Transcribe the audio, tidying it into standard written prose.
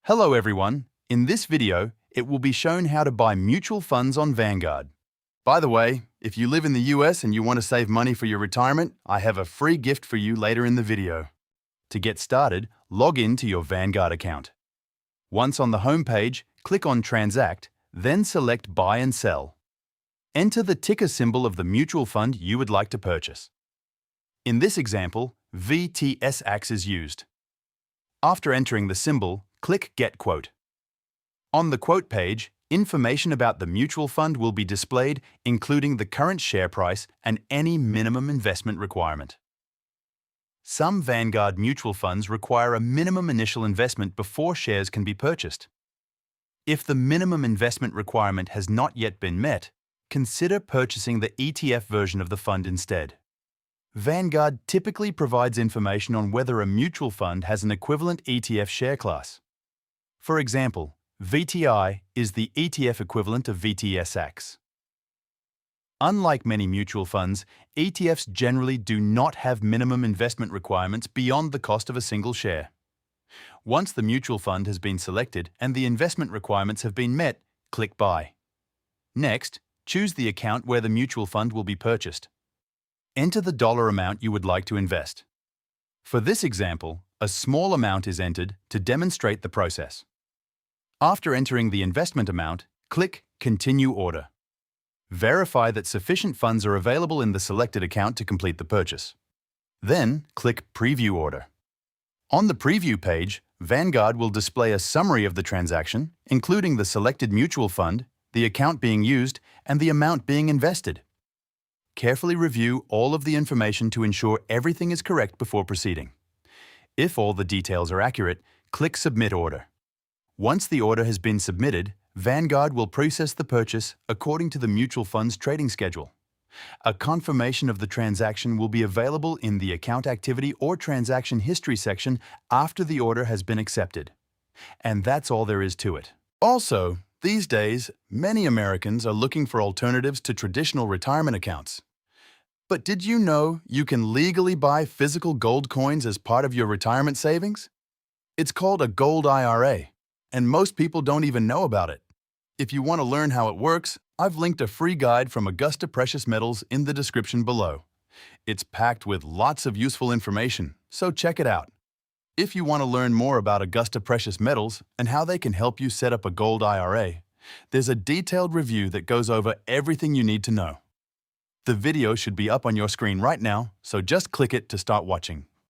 Hello everyone. In this video, it will be shown how to buy mutual funds on Vanguard. By the way, if you live in the US and you want to save money for your retirement, I have a free gift for you later in the video. To get started, log in to your Vanguard account. Once on the home page, click on Transact, then select Buy and Sell. Enter the ticker symbol of the mutual fund you would like to purchase. In this example, VTSX is used. After entering the symbol, click Get Quote. On the quote page, information about the mutual fund will be displayed, including the current share price and any minimum investment requirement. Some Vanguard mutual funds require a minimum initial investment before shares can be purchased. If the minimum investment requirement has not yet been met, consider purchasing the ETF version of the fund instead. Vanguard typically provides information on whether a mutual fund has an equivalent ETF share class. For example, VTI is the ETF equivalent of VTSX. Unlike many mutual funds, ETFs generally do not have minimum investment requirements beyond the cost of a single share. Once the mutual fund has been selected and the investment requirements have been met, click Buy. Next, choose the account where the mutual fund will be purchased. Enter the dollar amount you would like to invest. For this example, a small amount is entered to demonstrate the process. After entering the investment amount, click Continue Order. Verify that sufficient funds are available in the selected account to complete the purchase. Then, click Preview Order. On the preview page, Vanguard will display a summary of the transaction, including the selected mutual fund, the account being used, and the amount being invested. Carefully review all of the information to ensure everything is correct before proceeding. If all the details are accurate, click Submit Order. Once the order has been submitted, Vanguard will process the purchase according to the mutual fund's trading schedule. A confirmation of the transaction will be available in the Account Activity or Transaction History section after the order has been accepted. And that's all there is to it. Also, these days, many Americans are looking for alternatives to traditional retirement accounts. But did you know you can legally buy physical gold coins as part of your retirement savings? It's called a gold IRA, and most people don't even know about it. If you want to learn how it works, I've linked a free guide from Augusta Precious Metals in the description below. It's packed with lots of useful information, so check it out. If you want to learn more about Augusta Precious Metals and how they can help you set up a gold IRA, there's a detailed review that goes over everything you need to know. The video should be up on your screen right now, so just click it to start watching.